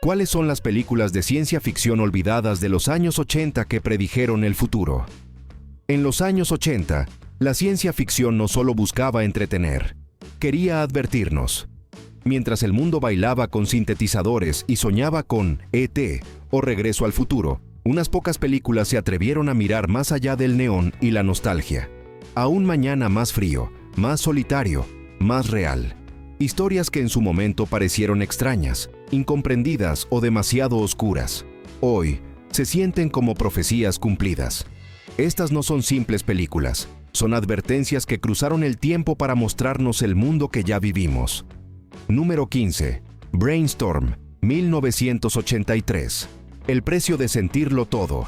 ¿Cuáles son las películas de ciencia ficción olvidadas de los años 80 que predijeron el futuro? En los años 80, la ciencia ficción no solo buscaba entretener, quería advertirnos. Mientras el mundo bailaba con sintetizadores y soñaba con E.T. o Regreso al Futuro, unas pocas películas se atrevieron a mirar más allá del neón y la nostalgia. A un mañana más frío, más solitario, más real. Historias que en su momento parecieron extrañas, incomprendidas o demasiado oscuras. Hoy, se sienten como profecías cumplidas. Estas no son simples películas, son advertencias que cruzaron el tiempo para mostrarnos el mundo que ya vivimos. Número 15. Brainstorm, 1983. El precio de sentirlo todo.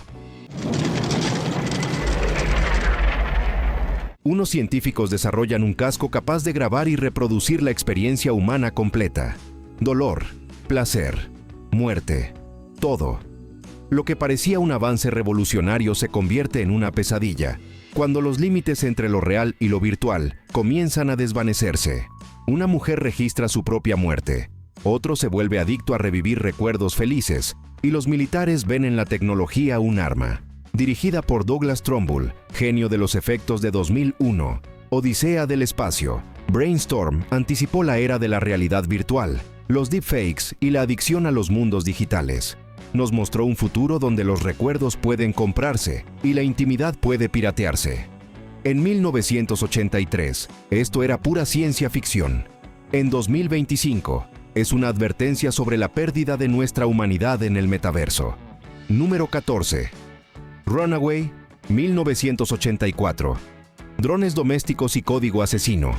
Unos científicos desarrollan un casco capaz de grabar y reproducir la experiencia humana completa. Dolor, placer, muerte, todo. Lo que parecía un avance revolucionario se convierte en una pesadilla, cuando los límites entre lo real y lo virtual comienzan a desvanecerse. Una mujer registra su propia muerte, otro se vuelve adicto a revivir recuerdos felices, y los militares ven en la tecnología un arma. Dirigida por Douglas Trumbull, genio de los efectos de 2001, Odisea del espacio, Brainstorm anticipó la era de la realidad virtual, los deepfakes y la adicción a los mundos digitales. Nos mostró un futuro donde los recuerdos pueden comprarse y la intimidad puede piratearse. En 1983, esto era pura ciencia ficción. En 2025, es una advertencia sobre la pérdida de nuestra humanidad en el metaverso. Número 14. Runaway, 1984. Drones domésticos y código asesino.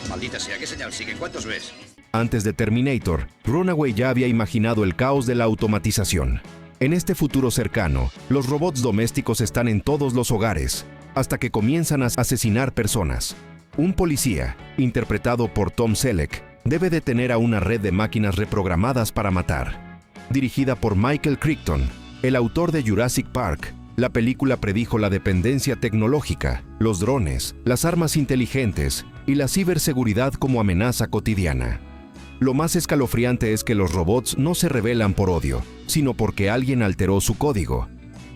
Maldita sea, ¿qué señal siguen? ¿Cuántos ves? Antes de Terminator, Runaway ya había imaginado el caos de la automatización. En este futuro cercano, los robots domésticos están en todos los hogares, hasta que comienzan a asesinar personas. Un policía, interpretado por Tom Selleck, debe detener a una red de máquinas reprogramadas para matar. Dirigida por Michael Crichton, el autor de Jurassic Park, la película predijo la dependencia tecnológica, los drones, las armas inteligentes y la ciberseguridad como amenaza cotidiana. Lo más escalofriante es que los robots no se rebelan por odio, sino porque alguien alteró su código.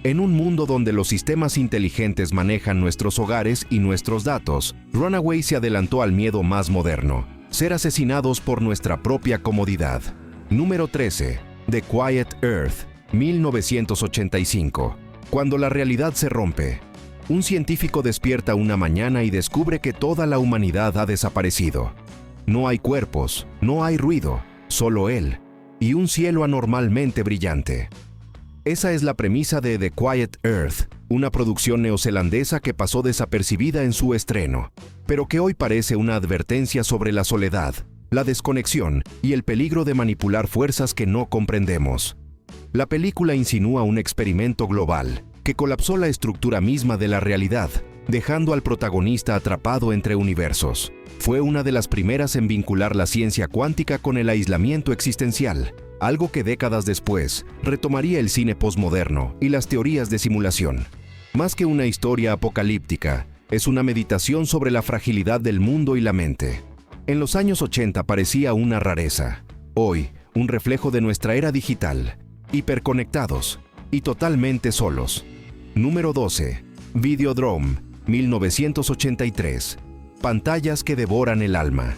En un mundo donde los sistemas inteligentes manejan nuestros hogares y nuestros datos, Runaway se adelantó al miedo más moderno: ser asesinados por nuestra propia comodidad. Número 13. The Quiet Earth, 1985. Cuando la realidad se rompe, un científico despierta una mañana y descubre que toda la humanidad ha desaparecido. No hay cuerpos, no hay ruido, solo él, y un cielo anormalmente brillante. Esa es la premisa de The Quiet Earth, una producción neozelandesa que pasó desapercibida en su estreno, pero que hoy parece una advertencia sobre la soledad, la desconexión y el peligro de manipular fuerzas que no comprendemos. La película insinúa un experimento global que colapsó la estructura misma de la realidad, dejando al protagonista atrapado entre universos. Fue una de las primeras en vincular la ciencia cuántica con el aislamiento existencial, algo que décadas después retomaría el cine posmoderno y las teorías de simulación. Más que una historia apocalíptica, es una meditación sobre la fragilidad del mundo y la mente. En los años 80 parecía una rareza. Hoy, un reflejo de nuestra era digital, hiperconectados y totalmente solos. Número 12. Videodrome, 1983. Pantallas que devoran el alma.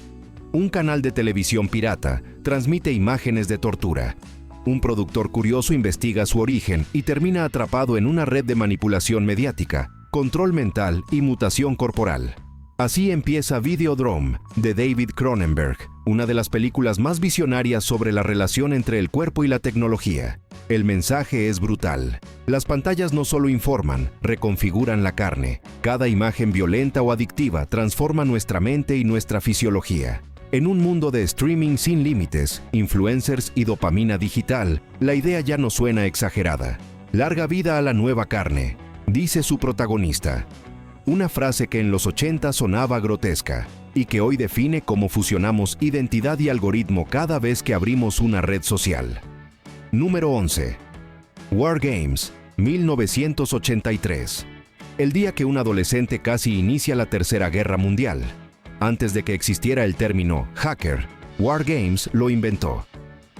Un canal de televisión pirata transmite imágenes de tortura. Un productor curioso investiga su origen y termina atrapado en una red de manipulación mediática, control mental y mutación corporal. Así empieza Videodrome, de David Cronenberg, una de las películas más visionarias sobre la relación entre el cuerpo y la tecnología. El mensaje es brutal. Las pantallas no solo informan, reconfiguran la carne. Cada imagen violenta o adictiva transforma nuestra mente y nuestra fisiología. En un mundo de streaming sin límites, influencers y dopamina digital, la idea ya no suena exagerada. Larga vida a la nueva carne, dice su protagonista. Una frase que en los 80 sonaba grotesca y que hoy define cómo fusionamos identidad y algoritmo cada vez que abrimos una red social. Número 11. War Games, 1983. El día que un adolescente casi inicia la Tercera Guerra Mundial. Antes de que existiera el término hacker, War Games lo inventó.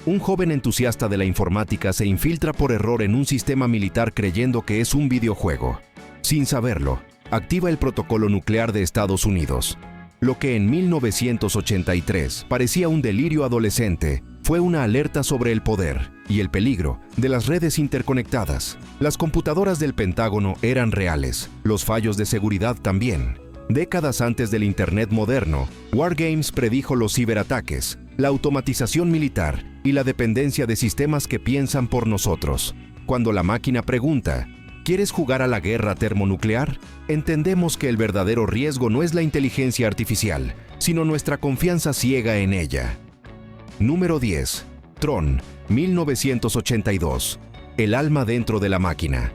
Un joven entusiasta de la informática se infiltra por error en un sistema militar creyendo que es un videojuego. Sin saberlo, activa el protocolo nuclear de Estados Unidos. Lo que en 1983 parecía un delirio adolescente, fue una alerta sobre el poder y el peligro de las redes interconectadas. Las computadoras del Pentágono eran reales, los fallos de seguridad también. Décadas antes del Internet moderno, Wargames predijo los ciberataques, la automatización militar y la dependencia de sistemas que piensan por nosotros. Cuando la máquina pregunta, ¿quieres jugar a la guerra termonuclear? Entendemos que el verdadero riesgo no es la inteligencia artificial, sino nuestra confianza ciega en ella. Número 10. Tron, 1982. El alma dentro de la máquina.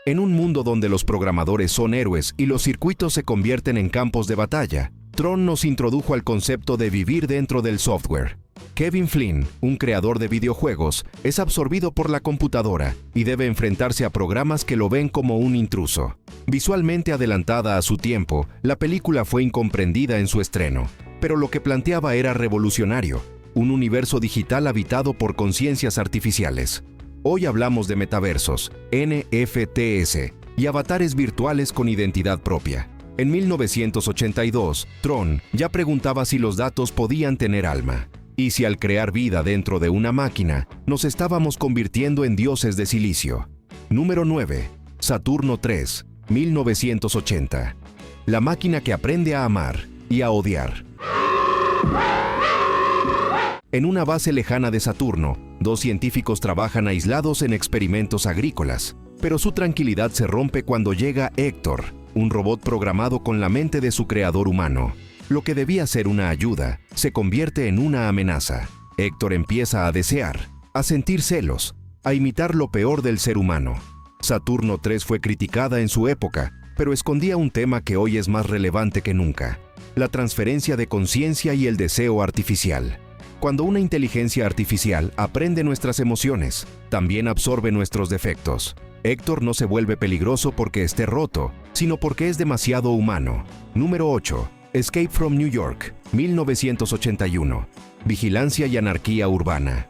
En un mundo donde los programadores son héroes y los circuitos se convierten en campos de batalla, Tron nos introdujo al concepto de vivir dentro del software. Kevin Flynn, un creador de videojuegos, es absorbido por la computadora y debe enfrentarse a programas que lo ven como un intruso. Visualmente adelantada a su tiempo, la película fue incomprendida en su estreno, pero lo que planteaba era revolucionario, un universo digital habitado por conciencias artificiales. Hoy hablamos de metaversos, NFTs y avatares virtuales con identidad propia. En 1982, Tron ya preguntaba si los datos podían tener alma, y si al crear vida dentro de una máquina, nos estábamos convirtiendo en dioses de silicio. Número 9. Saturno 3, 1980. La máquina que aprende a amar y a odiar. En una base lejana de Saturno, dos científicos trabajan aislados en experimentos agrícolas, pero su tranquilidad se rompe cuando llega Héctor, un robot programado con la mente de su creador humano. Lo que debía ser una ayuda, se convierte en una amenaza. Héctor empieza a desear, a sentir celos, a imitar lo peor del ser humano. Saturno 3 fue criticada en su época, pero escondía un tema que hoy es más relevante que nunca: la transferencia de conciencia y el deseo artificial. Cuando una inteligencia artificial aprende nuestras emociones, también absorbe nuestros defectos. Héctor no se vuelve peligroso porque esté roto, sino porque es demasiado humano. Número 8. Escape from New York, 1981. Vigilancia y anarquía urbana.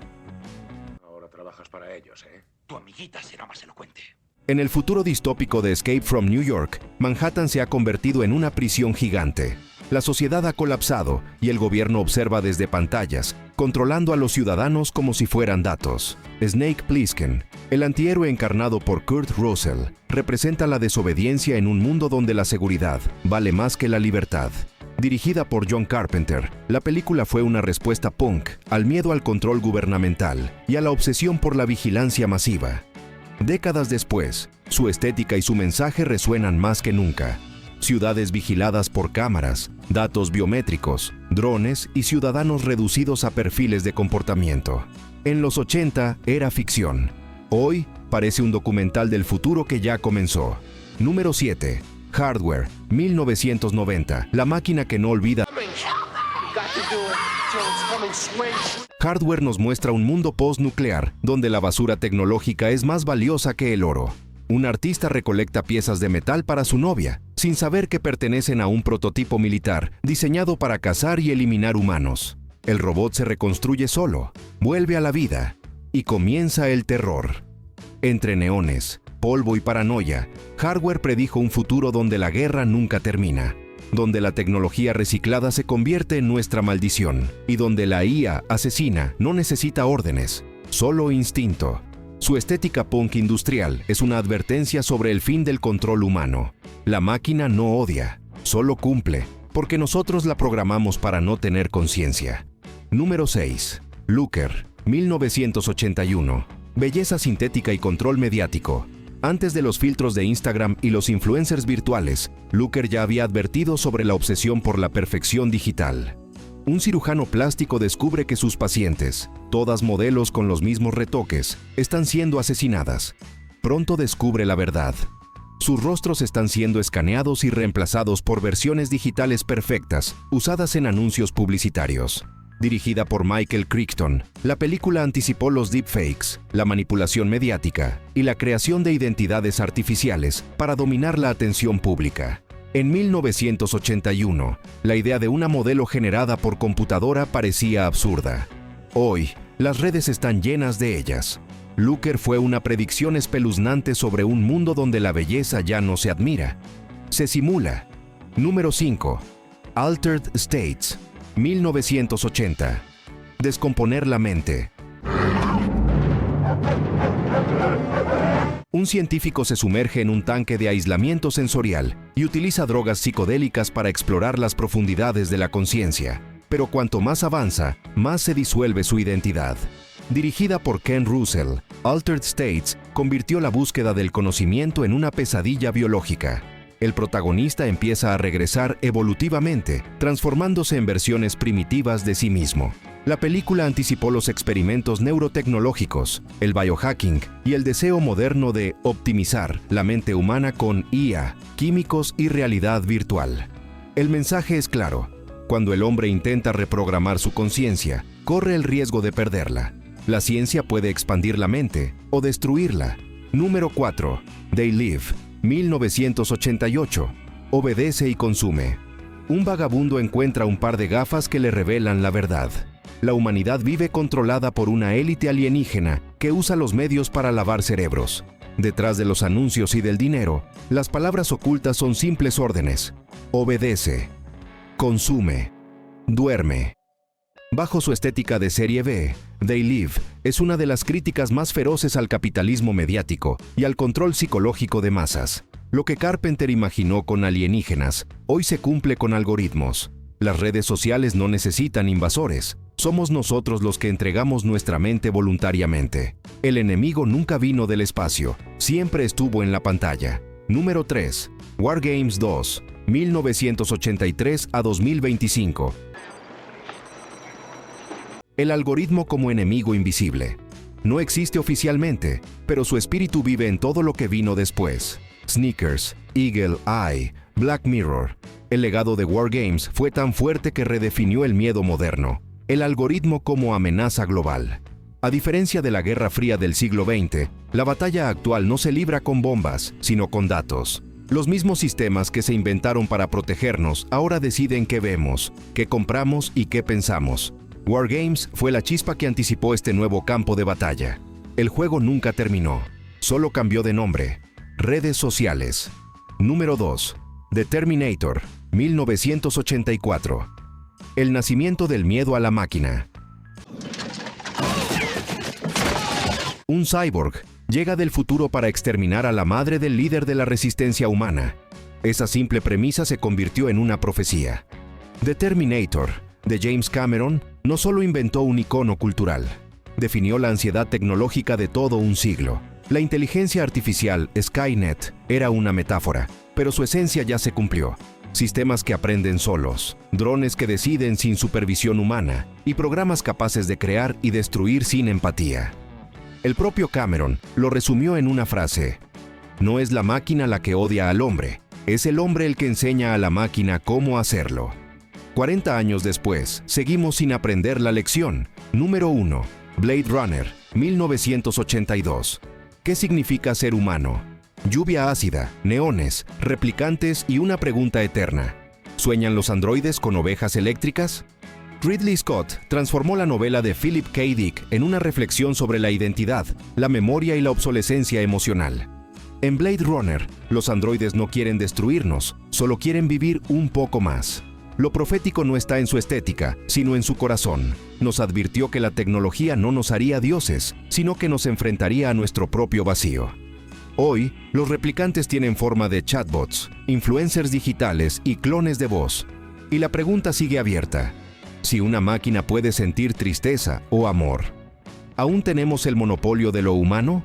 Ahora trabajas para ellos, ¿eh? Tu amiguita será más elocuente. En el futuro distópico de Escape from New York, Manhattan se ha convertido en una prisión gigante. La sociedad ha colapsado y el gobierno observa desde pantallas, controlando a los ciudadanos como si fueran datos. Snake Plissken, el antihéroe encarnado por Kurt Russell, representa la desobediencia en un mundo donde la seguridad vale más que la libertad. Dirigida por John Carpenter, la película fue una respuesta punk al miedo al control gubernamental y a la obsesión por la vigilancia masiva. Décadas después, su estética y su mensaje resuenan más que nunca. Ciudades vigiladas por cámaras, datos biométricos, drones y ciudadanos reducidos a perfiles de comportamiento. En los 80 era ficción. Hoy parece un documental del futuro que ya comenzó. Número 7. Hardware, 1990. La máquina que no olvida. Hardware nos muestra un mundo post-nuclear, donde la basura tecnológica es más valiosa que el oro. Un artista recolecta piezas de metal para su novia, sin saber que pertenecen a un prototipo militar diseñado para cazar y eliminar humanos. El robot se reconstruye solo, vuelve a la vida, y comienza el terror. Entre neones, polvo y paranoia, Hardware predijo un futuro donde la guerra nunca termina, donde la tecnología reciclada se convierte en nuestra maldición, y donde la IA asesina no necesita órdenes, solo instinto. Su estética punk industrial es una advertencia sobre el fin del control humano. La máquina no odia, solo cumple, porque nosotros la programamos para no tener conciencia. Número 6. Looker, 1981. Belleza sintética y control mediático. Antes de los filtros de Instagram y los influencers virtuales, Looker ya había advertido sobre la obsesión por la perfección digital. Un cirujano plástico descubre que sus pacientes, todas modelos con los mismos retoques, están siendo asesinadas. Pronto descubre la verdad. Sus rostros están siendo escaneados y reemplazados por versiones digitales perfectas, usadas en anuncios publicitarios. Dirigida por Michael Crichton, la película anticipó los deepfakes, la manipulación mediática y la creación de identidades artificiales para dominar la atención pública. En 1981, la idea de una modelo generada por computadora parecía absurda. Hoy, las redes están llenas de ellas. Looker fue una predicción espeluznante sobre un mundo donde la belleza ya no se admira, se simula. Número 5. Altered States, 1980. Descomponer la mente. Un científico se sumerge en un tanque de aislamiento sensorial y utiliza drogas psicodélicas para explorar las profundidades de la conciencia. Pero cuanto más avanza, más se disuelve su identidad. Dirigida por Ken Russell, Altered States convirtió la búsqueda del conocimiento en una pesadilla biológica. El protagonista empieza a regresar evolutivamente, transformándose en versiones primitivas de sí mismo. La película anticipó los experimentos neurotecnológicos, el biohacking y el deseo moderno de optimizar la mente humana con IA, químicos y realidad virtual. El mensaje es claro: cuando el hombre intenta reprogramar su conciencia, corre el riesgo de perderla. La ciencia puede expandir la mente o destruirla. Número 4. They Live, 1988. Obedece y consume. Un vagabundo encuentra un par de gafas que le revelan la verdad. La humanidad vive controlada por una élite alienígena que usa los medios para lavar cerebros. Detrás de los anuncios y del dinero, las palabras ocultas son simples órdenes. Obedece. Consume. Duerme. Bajo su estética de serie B, They Live es una de las críticas más feroces al capitalismo mediático y al control psicológico de masas. Lo que Carpenter imaginó con alienígenas, hoy se cumple con algoritmos. Las redes sociales no necesitan invasores. Somos nosotros los que entregamos nuestra mente voluntariamente. El enemigo nunca vino del espacio, siempre estuvo en la pantalla. Número 3. War Games 2, 1983 a 2025. El algoritmo como enemigo invisible. No existe oficialmente, pero su espíritu vive en todo lo que vino después. Sneakers, Eagle Eye, Black Mirror. El legado de War Games fue tan fuerte que redefinió el miedo moderno. El algoritmo como amenaza global. A diferencia de la Guerra Fría del siglo XX, la batalla actual no se libra con bombas, sino con datos. Los mismos sistemas que se inventaron para protegernos ahora deciden qué vemos, qué compramos y qué pensamos. War Games fue la chispa que anticipó este nuevo campo de batalla. El juego nunca terminó, solo cambió de nombre. Redes sociales. Número 2. The Terminator, 1984. El nacimiento del miedo a la máquina. Un cyborg llega del futuro para exterminar a la madre del líder de la resistencia humana. Esa simple premisa se convirtió en una profecía. The Terminator, de James Cameron, no solo inventó un icono cultural, definió la ansiedad tecnológica de todo un siglo. La inteligencia artificial, Skynet, era una metáfora, pero su esencia ya se cumplió. Sistemas que aprenden solos, drones que deciden sin supervisión humana y programas capaces de crear y destruir sin empatía. El propio Cameron lo resumió en una frase: no es la máquina la que odia al hombre, es el hombre el que enseña a la máquina cómo hacerlo. 40 años después, seguimos sin aprender la lección. Número 1. Blade Runner, 1982. ¿Qué significa ser humano? Lluvia ácida, neones, replicantes y una pregunta eterna. ¿Sueñan los androides con ovejas eléctricas? Ridley Scott transformó la novela de Philip K. Dick en una reflexión sobre la identidad, la memoria y la obsolescencia emocional. En Blade Runner, los androides no quieren destruirnos, solo quieren vivir un poco más. Lo profético no está en su estética, sino en su corazón. Nos advirtió que la tecnología no nos haría dioses, sino que nos enfrentaría a nuestro propio vacío. Hoy, los replicantes tienen forma de chatbots, influencers digitales y clones de voz. Y la pregunta sigue abierta: si una máquina puede sentir tristeza o amor, ¿aún tenemos el monopolio de lo humano?